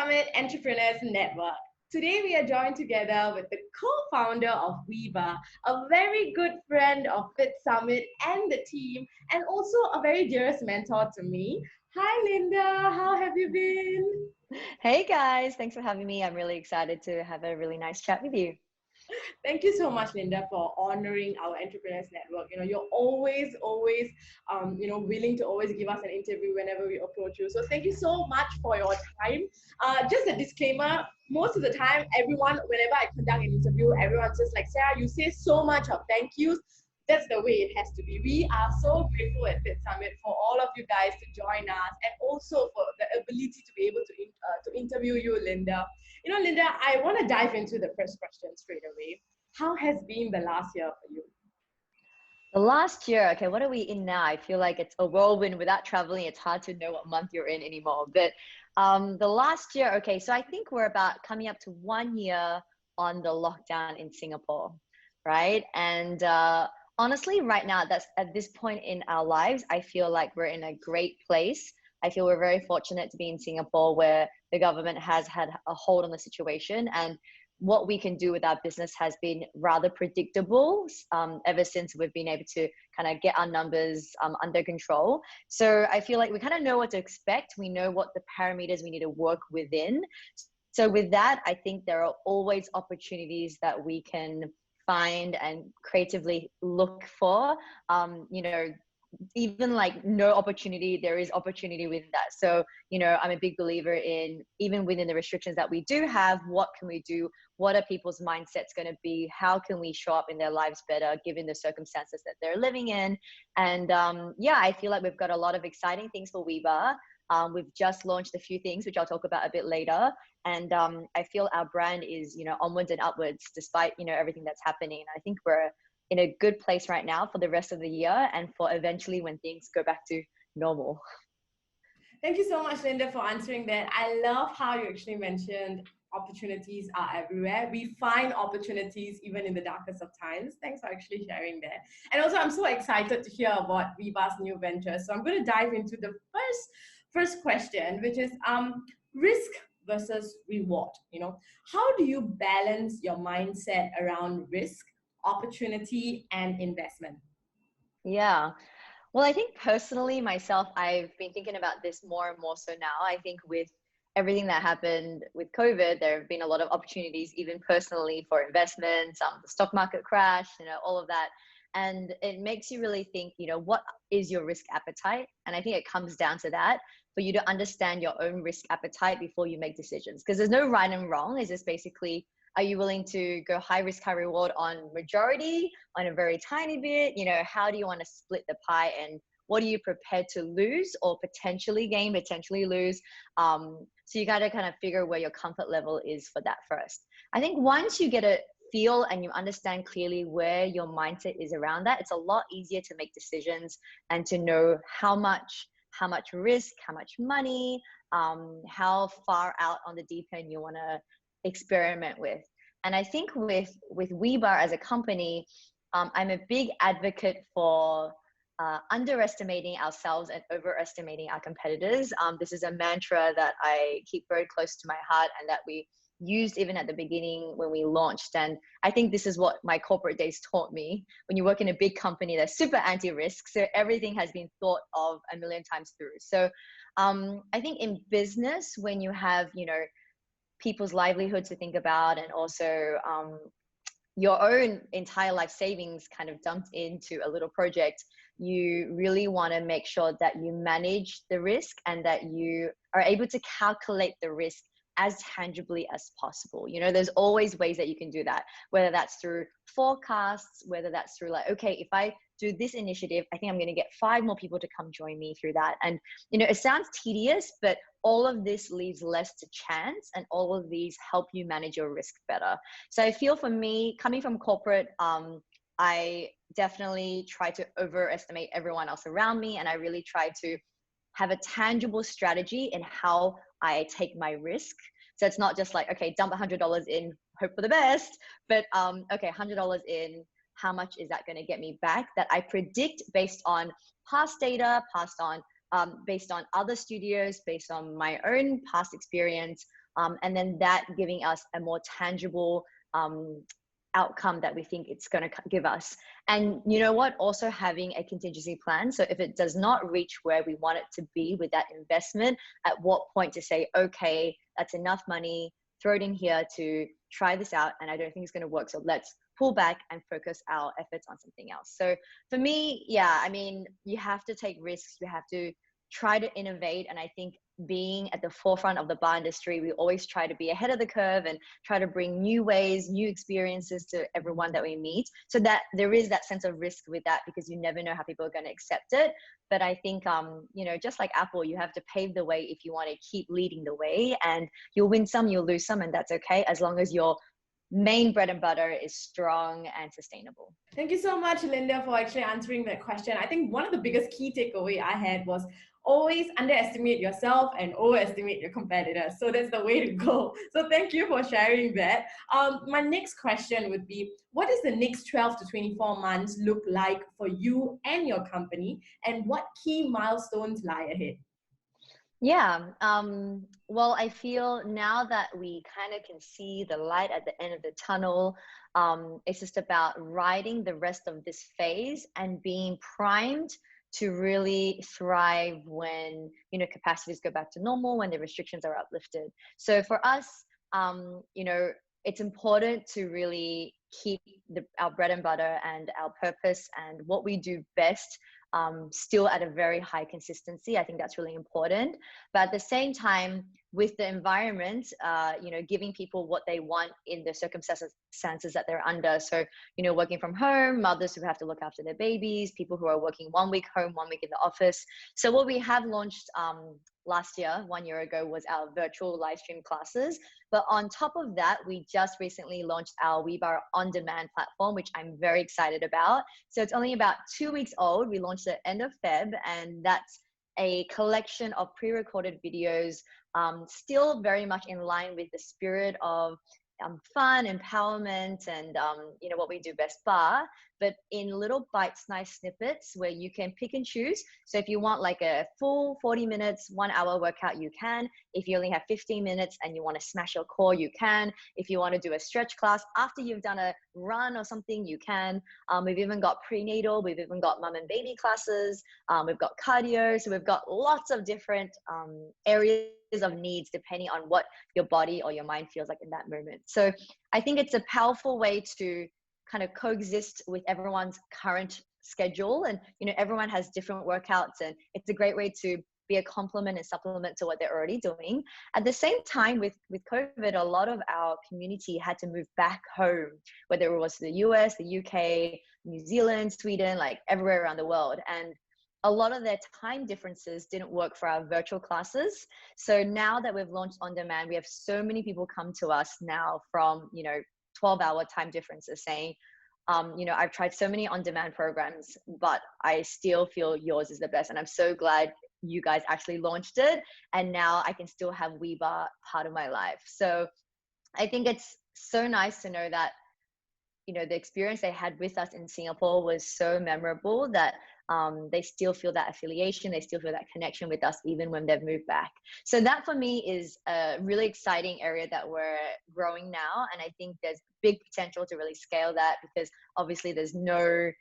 Summit Entrepreneurs Network. Today we are joined together with the co-founder of WeBarre, a very good friend of Fit Summit and the team, and also a very dearest mentor to me. Hi Linda, how have you been? Hey guys, thanks for having me. I'm really excited to have a really nice chat with you. Thank you so much, Linda, for honoring our Entrepreneurs Network. You're always, willing to always give us an interview whenever we approach you. So thank you so much for your time. Just a disclaimer, most of the time, everyone, whenever I conduct an interview, everyone's just like, Sarah, you say so much of thank yous. That's the way it has to be. We are so grateful at Fit Summit for all of you guys to join us and also for the ability to be able to interview you, Linda. Linda, I want to dive into the first question straight away. How has been the last year for you? The last year, okay, what are we in now? I feel like it's a whirlwind. Without traveling, it's hard to know what month you're in anymore. But the last year, okay, so I think we're about coming up to 1 year on the lockdown in Singapore, right? And honestly, right now, that's at this point in our lives, I feel like we're in a great place. I feel we're very fortunate to be in Singapore where the government has had a hold on the situation, and what we can do with our business has been rather predictable ever since we've been able to kind of get our numbers under control. So I feel like we kind of know what to expect. We know what the parameters we need to work within. So with that, I think there are always opportunities that we can find and creatively look for. Even like no opportunity, there is opportunity within that. So, I'm a big believer in, even within the restrictions that we do have, what can we do? What are people's mindsets going to be? How can we show up in their lives better given the circumstances that they're living in? And I feel like we've got a lot of exciting things for WeBarre. We've just launched a few things, which I'll talk about a bit later. And I feel our brand is, onwards and upwards despite, everything that's happening. I think we're in a good place right now for the rest of the year and for eventually when things go back to normal. Thank you so much, Linda, for answering that. I love how you actually mentioned opportunities are everywhere. We find opportunities even in the darkest of times. Thanks for actually sharing that. And also, I'm so excited to hear about WeBarre's new ventures. So I'm going to dive into the first question, which is risk versus reward. How do you balance your mindset around risk, opportunity, and investment? Yeah. Well, I think personally myself, I've been thinking about this more and more so now. I think with everything that happened with COVID, there have been a lot of opportunities, even personally, for investments, the stock market crash, all of that. And it makes you really think, what is your risk appetite? And I think it comes down to that, for you to understand your own risk appetite before you make decisions. Because there's no right and wrong. It's just basically, are you willing to go high risk, high reward on majority, on a very tiny bit? How do you want to split the pie, and what are you prepared to lose or potentially gain, potentially lose? So you got to kind of figure where your comfort level is for that first. I think once you get a feel and you understand clearly where your mindset is around that, it's a lot easier to make decisions and to know how much risk, how much money, how far out on the deep end you want to experiment with. And I think with WeBarre as a company, I'm a big advocate for underestimating ourselves and overestimating our competitors. This is a mantra that I keep very close to my heart and that we used even at the beginning when we launched. And I think this is what my corporate days taught me. When you work in a big company, they're super anti-risk, so everything has been thought of a million times through. So I think in business, when you have people's livelihoods to think about, and also your own entire life savings kind of dumped into a little project, you really want to make sure that you manage the risk and that you are able to calculate the risk as tangibly as possible. There's always ways that you can do that, whether that's through forecasts, whether that's through like, okay, if I do this initiative, I think I'm going to get 5 more people to come join me through that. And, it sounds tedious, but all of this leaves less to chance, and all of these help you manage your risk better. So I feel, for me, coming from corporate, I definitely try to overestimate everyone else around me. And I really try to have a tangible strategy in how I take my risk. So it's not just like, okay, dump $100 in, hope for the best, but okay, $100 in, how much is that going to get me back? That I predict based on past data, based on other studios, based on my own past experience, and then that giving us a more tangible outcome that we think it's going to give us. And you know what, also having a contingency plan, so if it does not reach where we want it to be with that investment, at what point to say, okay, that's enough money, throw it in here to try this out, and I don't think it's going to work, so let's pull back and focus our efforts on something else. So for me, yeah, I mean, you have to take risks, you have to try to innovate. And I think being at the forefront of the bar industry, we always try to be ahead of the curve and try to bring new ways, new experiences to everyone that we meet, so that there is that sense of risk with that, because you never know how people are going to accept it. But I think, you know, just like Apple, you have to pave the way if you want to keep leading the way, and you'll win some, you'll lose some, and that's okay, as long as your main bread and butter is strong and sustainable. Thank you so much, Linda, for actually answering that question. I think one of the biggest key takeaway I had was always underestimate yourself and overestimate your competitors. So that's the way to go. So thank you for sharing that. My next question would be, what does the next 12 to 24 months look like for you and your company, and what key milestones lie ahead? Yeah. Well, I feel now that we kind of can see the light at the end of the tunnel, it's just about riding the rest of this phase and being primed to really thrive when, you know, capacities go back to normal, when the restrictions are uplifted. So for us, you know, it's important to really keep our bread and butter and our purpose and what we do best still at a very high consistency. I think that's really important. But at the same time, with the environment, you know, giving people what they want in the circumstances that they're under. So, you know, working from home, mothers who have to look after their babies, people who are working 1 week home, 1 week in the office. So what we have launched last year, 1 year ago, was our virtual live stream classes. But on top of that, we just recently launched our WeBarre on-demand platform, which I'm very excited about. So it's only about 2 weeks old. We launched at the end of Feb, and that's a collection of pre-recorded videos, still very much in line with the spirit of fun, empowerment, and you know, what we do best bar, but in little bite-sized snippets where you can pick and choose. So if you want like a full 40 minutes, 1 hour workout, you can. If you only have 15 minutes and you want to smash your core, you can. If you want to do a stretch class after you've done a run or something, you can. We've even got prenatal, we've even got mum and baby classes, we've got cardio. So we've got lots of different areas of needs depending on what your body or your mind feels like in that moment. So I think it's a powerful way to kind of coexist with everyone's current schedule, and you know, everyone has different workouts, and it's a great way to be a complement and supplement to what they're already doing. At the same time, with COVID, a lot of our community had to move back home, whether it was the US, the UK, New Zealand, Sweden, like everywhere around the world. And a lot of their time differences didn't work for our virtual classes. So now that we've launched on demand, we have so many people come to us now from, you know, 12-hour time differences saying, you know, I've tried so many on-demand programs, but I still feel yours is the best. And I'm so glad you guys actually launched it. And now I can still have WeBarre part of my life. So I think it's so nice to know that, you know, the experience they had with us in Singapore was so memorable that they still feel that affiliation, they still feel that connection with us even when they've moved back. So that for me is a really exciting area that we're growing now. And I think there's big potential to really scale that, because obviously there's no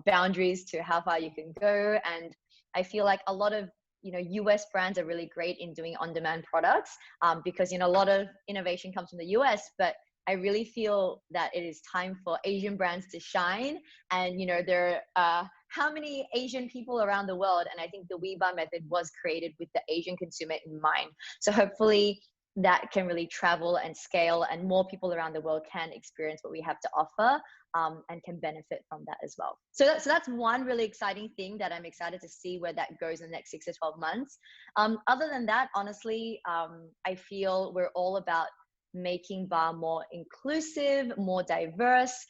boundaries to how far you can go. And I feel like a lot of, you know, US brands are really great in doing on-demand products because, you know, a lot of innovation comes from the US, but I really feel that it is time for Asian brands to shine. And, you know, there are how many Asian people around the world? And I think the WeBarre method was created with the Asian consumer in mind. So hopefully that can really travel and scale, and more people around the world can experience what we have to offer and can benefit from that as well. So that's one really exciting thing that I'm excited to see where that goes in the next 6 to 12 months. Other than that, honestly, I feel we're all about making bar more inclusive, more diverse.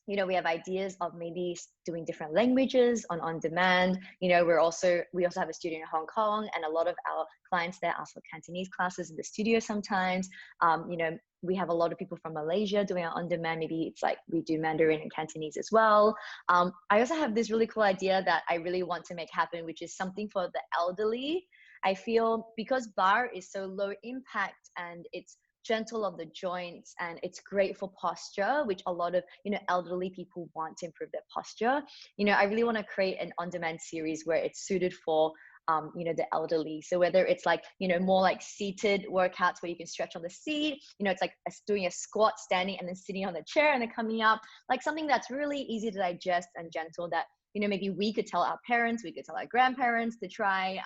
You know, we have ideas of maybe doing different languages on demand. You know, we also have a studio in Hong Kong, and a lot of our clients there ask for Cantonese classes in the studio sometimes. You know, we have a lot of people from Malaysia doing our on demand. Maybe it's like we do Mandarin and Cantonese as well. I also have this really cool idea that I really want to make happen, which is something for the elderly. I feel because bar is so low impact and it's gentle on the joints and it's great for posture, which a lot of, elderly people want to improve their posture. I really want to create an on-demand series where it's suited for the elderly. So whether it's like, more like seated workouts where you can stretch on the seat, it's like doing a squat, standing, and then sitting on the chair and then coming up, like something that's really easy to digest and gentle that, maybe we could tell our parents, we could tell our grandparents to try.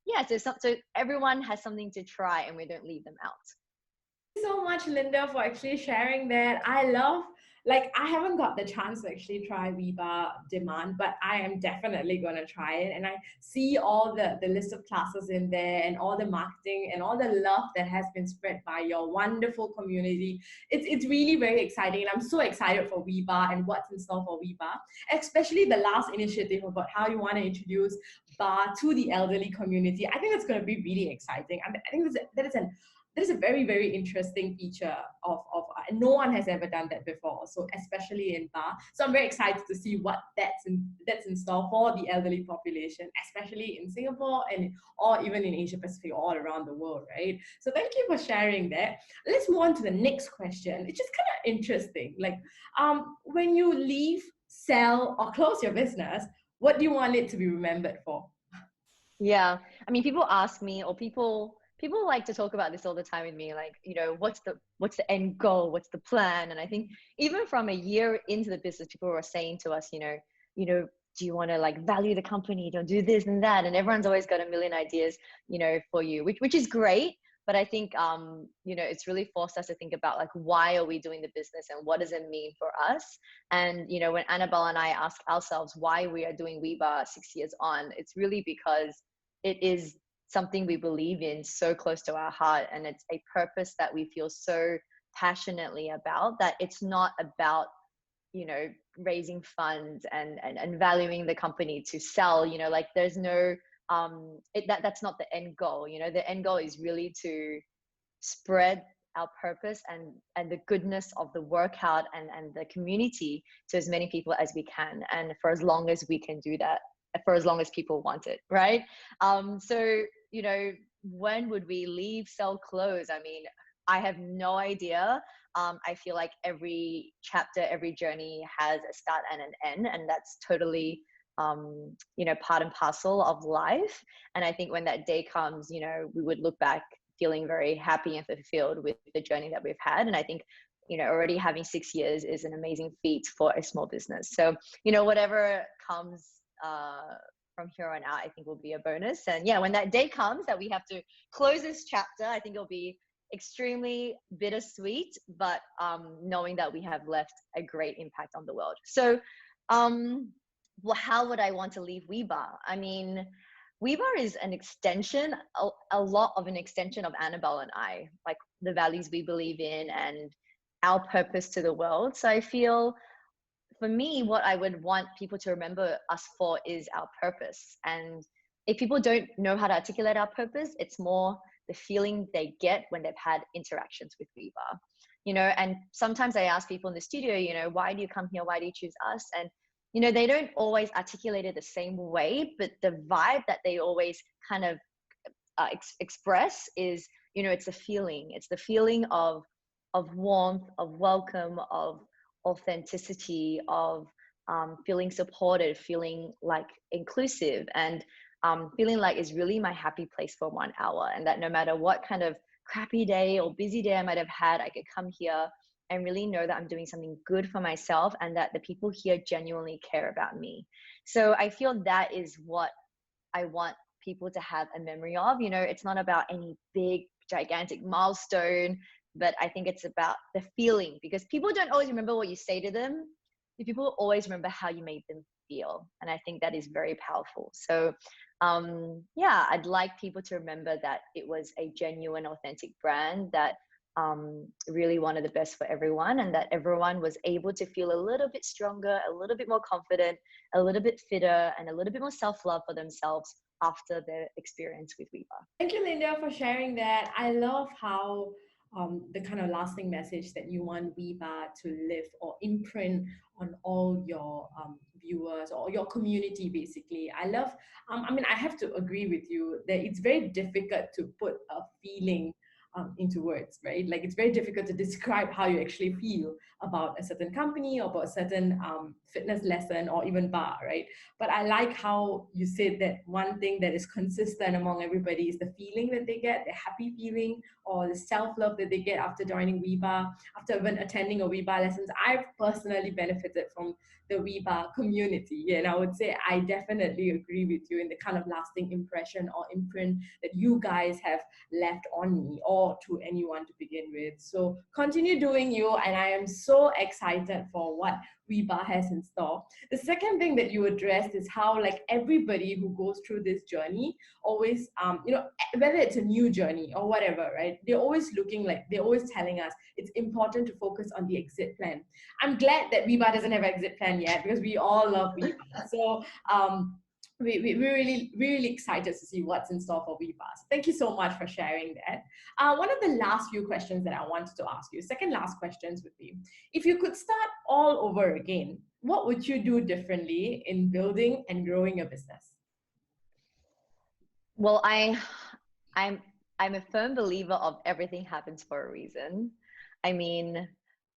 Yeah, so everyone has something to try and we don't leave them out. So much, Linda, for actually sharing that. I love, like, I haven't got the chance to actually try WeBarre Demand, but I am definitely going to try it. And I see all the list of classes in there and all the marketing and all the love that has been spread by your wonderful community. It's really very exciting. And I'm so excited for WeBarre and what's in store for WeBarre, especially the last initiative about how you want to introduce bar to the elderly community. I think it's going to be really exciting. I think that is a very, very interesting feature of and no one has ever done that before. So especially in bar. So I'm very excited to see what that's in store for the elderly population, especially in Singapore and or even in Asia Pacific, all around the world, right? So thank you for sharing that. Let's move on to the next question. It's just kind of interesting. Like, when you leave, sell, or close your business, what do you want it to be remembered for? Yeah. I mean, people ask me, or people like to talk about this all the time with me, like, what's the end goal? What's the plan? And I think even from a year into the business, people were saying to us, do you want to like value the company? Don't do this and that. And everyone's always got a million ideas, for you, which is great. But I think, it's really forced us to think about like, why are we doing the business and what does it mean for us? And, when Annabelle and I ask ourselves why we are doing WeBarre 6 years on, it's really because it is something we believe in so close to our heart. And it's a purpose that we feel so passionately about that it's not about, raising funds and valuing the company to sell, like there's no, that's not the end goal. The end goal is really to spread our purpose and the goodness of the workout and the community to as many people as we can, and for as long as we can do that, for as long as people want it, right? So when would we leave, sell, close? I mean, I have no idea. I feel like every chapter, every journey has a start and an end, and that's totally part and parcel of life. And I think when that day comes, we would look back feeling very happy and fulfilled with the journey that we've had. And I think, already having 6 years is an amazing feat for a small business. So, whatever comes from here on out, I think will be a bonus. And yeah, when that day comes that we have to close this chapter, I think it'll be extremely bittersweet, but knowing that we have left a great impact on the world. So well, how would I want to leave WeBarre? I mean, WeBarre is an extension, a lot of an extension of Annabelle and I, like the values we believe in and our purpose to the world. So I feel, for me, what I would want people to remember us for is our purpose. And if people don't know how to articulate our purpose, it's more the feeling they get when they've had interactions with WeBarre. And sometimes I ask people in the studio, why do you come here? Why do you choose us? And they don't always articulate it the same way, but the vibe that they always kind of express is, it's a feeling. It's the feeling of warmth, of welcome, of authenticity, of feeling supported, feeling like inclusive, and feeling like it's really my happy place for 1 hour. And that no matter what kind of crappy day or busy day I might have had, I could come here and really know that I'm doing something good for myself and that the people here genuinely care about me. So I feel that is what I want people to have a memory of. It's not about any big, gigantic milestone, but I think it's about the feeling, because people don't always remember what you say to them. People always remember how you made them feel. And I think that is very powerful. So yeah, I'd like people to remember that it was a genuine, authentic brand that really wanted the best for everyone, and that everyone was able to feel a little bit stronger, a little bit more confident, a little bit fitter, and a little bit more self-love for themselves after their experience with WeBarre. Thank you, Linda, for sharing that. I love how the kind of lasting message that you want WeBarre to live or imprint on all your viewers or your community, basically? I love, I mean, I have to agree with you that it's very difficult to put a feeling into words, right? Like it's very difficult to describe how you actually feel about a certain company or about a certain fitness lesson or even bar, right? But I like how you said that one thing that is consistent among everybody is the feeling that they get, the happy feeling or the self-love that they get after joining WeBarre, after even attending a WeBarre lessons. I've personally benefited from the WeBarre community, and I would say I definitely agree with you in the kind of lasting impression or imprint that you guys have left on me or to anyone to begin with. So continue doing you, and I am so excited for what WeBarre has in store. The second thing that you addressed is how like everybody who goes through this journey always, whether it's a new journey or whatever, right? They're always looking like, they're always telling us it's important to focus on the exit plan. I'm glad that WeBarre doesn't have an exit plan yet because we all love WeBarre. So we're really excited to see what's in store for WeBarre. So thank you so much for sharing that. One of the last few questions that I wanted to ask you, second last questions would be, if you could start all over again, what would you do differently in building and growing your business? Well, I'm I'm a firm believer of everything happens for a reason. I mean,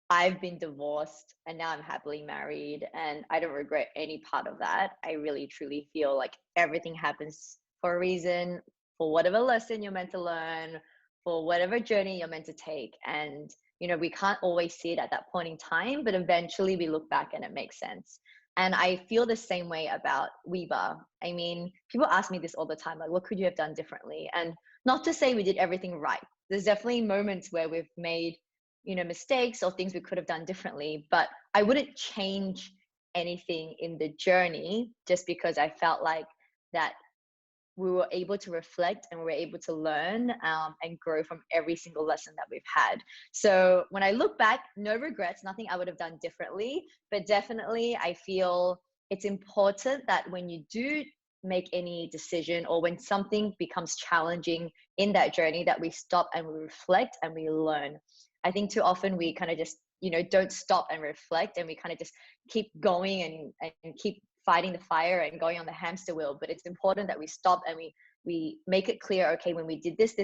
I've been divorced and now I'm happily married and I don't regret any part of that. I really truly feel like everything happens for a reason, for whatever lesson you're meant to learn, for whatever journey you're meant to take. And, we can't always see it at that point in time, but eventually we look back and it makes sense. And I feel the same way about WeBarre. I mean, people ask me this all the time, like, what could you have done differently? And not to say we did everything right. There's definitely moments where we've made mistakes or things we could have done differently, but I wouldn't change anything in the journey just because I felt like that we were able to reflect and we were able to learn and grow from every single lesson that we've had. So when I look back, no regrets, nothing I would have done differently, but definitely I feel it's important that when you do make any decision or when something becomes challenging in that journey, that we stop and we reflect and we learn. I think too often we kind of just, don't stop and reflect and we kind of just keep going and keep fighting the fire and going on the hamster wheel. But it's important that we stop and we make it clear, okay, when we did this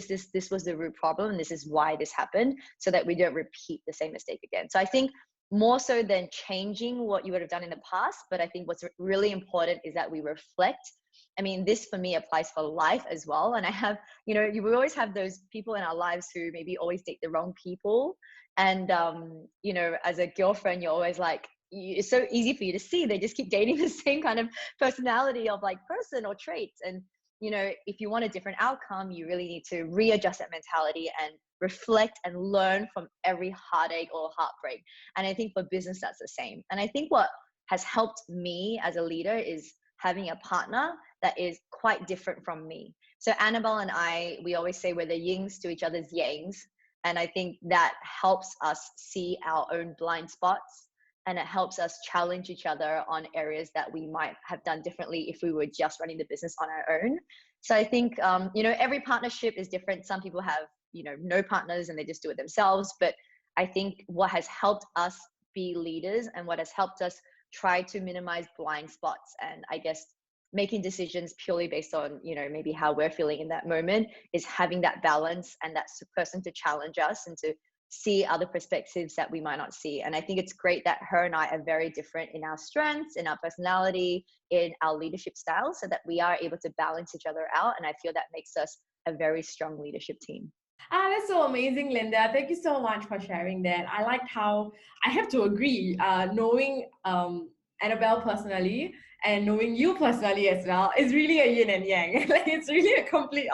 was the root problem and this is why this happened, so that we don't repeat the same mistake again. So I think more so than changing what you would have done in the past, but I think what's really important is that we reflect. I mean, this for me applies for life as well. And I have, you will always have those people in our lives who maybe always date the wrong people. And, as a girlfriend, you're always like, it's so easy for you to see. They just keep dating the same kind of personality of like person or traits. And, if you want a different outcome, you really need to readjust that mentality and reflect and learn from every heartache or heartbreak. And I think for business, that's the same. And I think what has helped me as a leader is having a partner that is quite different from me. So Annabelle and I, we always say we're the yings to each other's yangs. And I think that helps us see our own blind spots, and it helps us challenge each other on areas that we might have done differently if we were just running the business on our own. So I think, every partnership is different. Some people have, no partners and they just do it themselves. But I think what has helped us be leaders and what has helped us try to minimize blind spots and I guess making decisions purely based on, maybe how we're feeling in that moment, is having that balance and that person to challenge us and to see other perspectives that we might not see. And I think it's great that her and I are very different in our strengths, in our personality, in our leadership style, so that we are able to balance each other out. And I feel that makes us a very strong leadership team. That's so amazing, Linda. Thank you so much for sharing that. I liked how, I have to agree, knowing Annabelle personally and knowing you personally as well is really a yin and yang. Like it's really a complete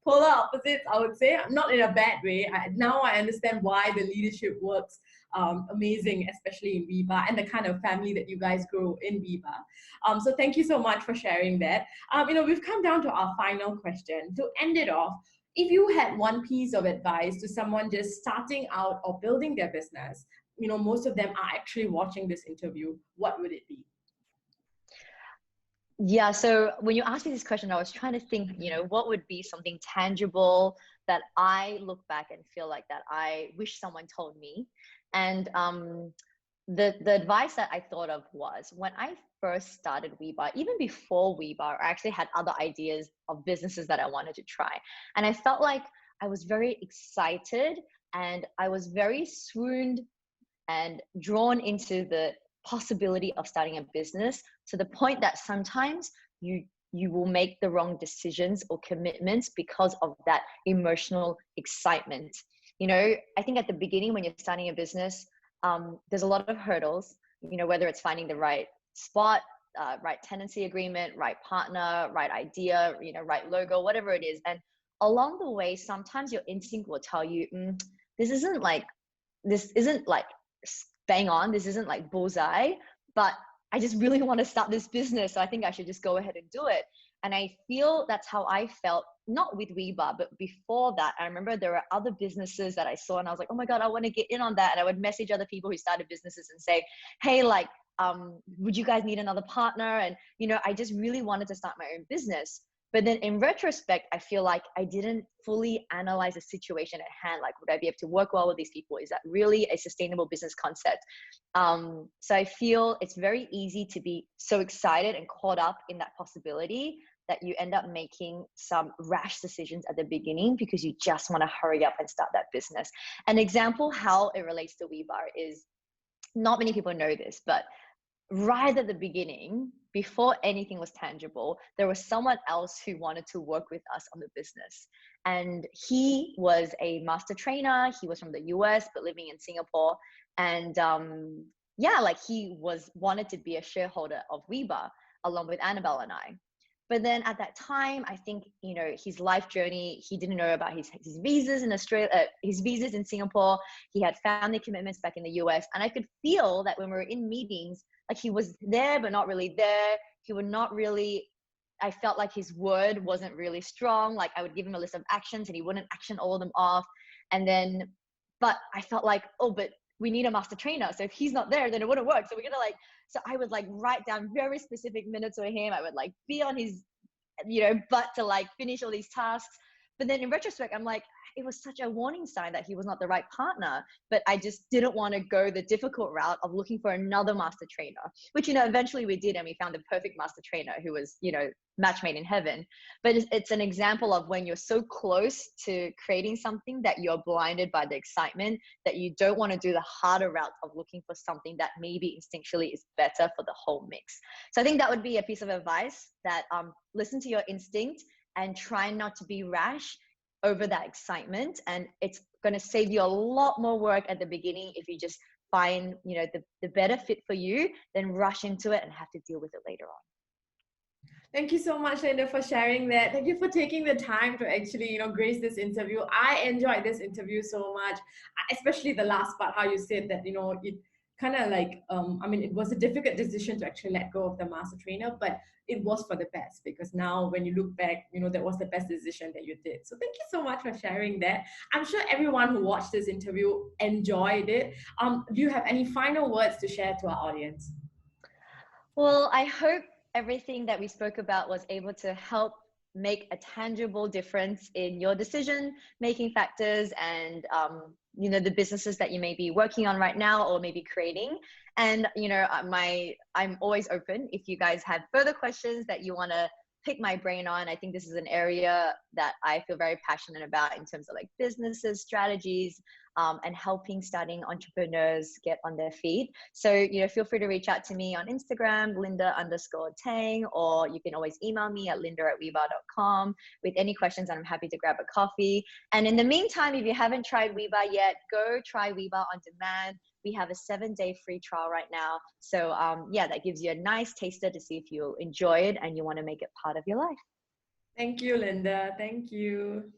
polar opposites, I would say. Not in a bad way. Now I understand why the leadership works amazing, especially in WeBarre, and the kind of family that you guys grow in WeBarre. So thank you so much for sharing that. We've come down to our final question. To end it off, if you had one piece of advice to someone just starting out or building their business, most of them are actually watching this interview, what would it be? Yeah, so when you asked me this question, I was trying to think, what would be something tangible that I look back and feel like that I wish someone told me. And the advice that I thought of was when I first started WeBarre, even before WeBarre, I actually had other ideas of businesses that I wanted to try. And I felt like I was very excited and I was very swooned and drawn into the possibility of starting a business to the point that sometimes you will make the wrong decisions or commitments because of that emotional excitement. You know, I think at the beginning when you're starting a business, there's a lot of hurdles, you know, whether it's finding the right spot, right tenancy agreement, right partner, right idea, you know, right logo, whatever it is. And along the way, sometimes your instinct will tell you, this isn't like, this isn't like bang on, this isn't like bullseye, but I just really want to start this business. So I think I should just go ahead and do it. And I feel that's how I felt, not with WeBarre, but before that, I remember there were other businesses that I saw and I was like, oh my God, I want to get in on that. And I would message other people who started businesses and say, hey, like, would you guys need another partner? And, you know, I just really wanted to start my own business. But then in retrospect, I feel like I didn't fully analyze the situation at hand. Like, would I be able to work well with these people? Is that really a sustainable business concept? So I feel it's very easy to be so excited and caught up in that possibility that you end up making some rash decisions at the beginning because you just want to hurry up and start that business. An example how it relates to WeBarre is, not many people know this, but right at the beginning, before anything was tangible, there was someone else who wanted to work with us on the business. And he was a master trainer. He was from the US, but living in Singapore. And yeah, like he wanted to be a shareholder of WeBarre along with Annabelle and I. But then at that time, I think, you know, his life journey, he didn't know about his visas in Australia, his visas in Singapore. He had family commitments back in the US. And I could feel that when we were in meetings, like he was there, but not really there. He would not really, I felt like his word wasn't really strong. Like I would give him a list of actions and he wouldn't action all of them off. And then, but I felt like, oh, but we need a master trainer. So if he's not there, then it wouldn't work. So we're gonna like, so I would like write down very specific minutes for him. I would like be on his, you know, butt to like finish all these tasks. But then in retrospect, I'm like, it was such a warning sign that he was not the right partner. But I just didn't want to go the difficult route of looking for another master trainer, which, you know, eventually we did. And we found the perfect master trainer who was, you know, match made in heaven. But it's an example of when you're so close to creating something that you're blinded by the excitement, that you don't want to do the harder route of looking for something that maybe instinctually is better for the whole mix. So I think that would be a piece of advice, that listen to your instinct and try not to be rash over that excitement. And it's going to save you a lot more work at the beginning if you just find, you know, the better fit for you, then rush into it and have to deal with it later on. Thank you so much, Linda, for sharing that. Thank you for taking the time to actually, you know, grace this interview. I enjoyed this interview so much, especially the last part, how you said that, you know, it kind of like, I mean, it was a difficult decision to actually let go of the master trainer, but it was for the best, because now when you look back, you know, that was the best decision that you did. So thank you so much for sharing that. I'm sure everyone who watched this interview enjoyed it. Do you have any final words to share to our audience? Well, I hope everything that we spoke about was able to help make a tangible difference in your decision making factors and you know, the businesses that you may be working on right now or maybe creating. And you know, I'm always open if you guys have further questions that you want to pick my brain on. I think this is an area that I feel very passionate about in terms of like businesses, strategies, and helping starting entrepreneurs get on their feet. So, you know, feel free to reach out to me on Instagram, Linda_Tang, or you can always email me at linda@webarre.com with any questions, and I'm happy to grab a coffee. And in the meantime, if you haven't tried WeBarre yet, go try WeBarre on demand. We have a 7-day free trial right now. So yeah, that gives you a nice taster to see if you'll enjoy it and you want to make it part of your life. Thank you, Linda. Thank you.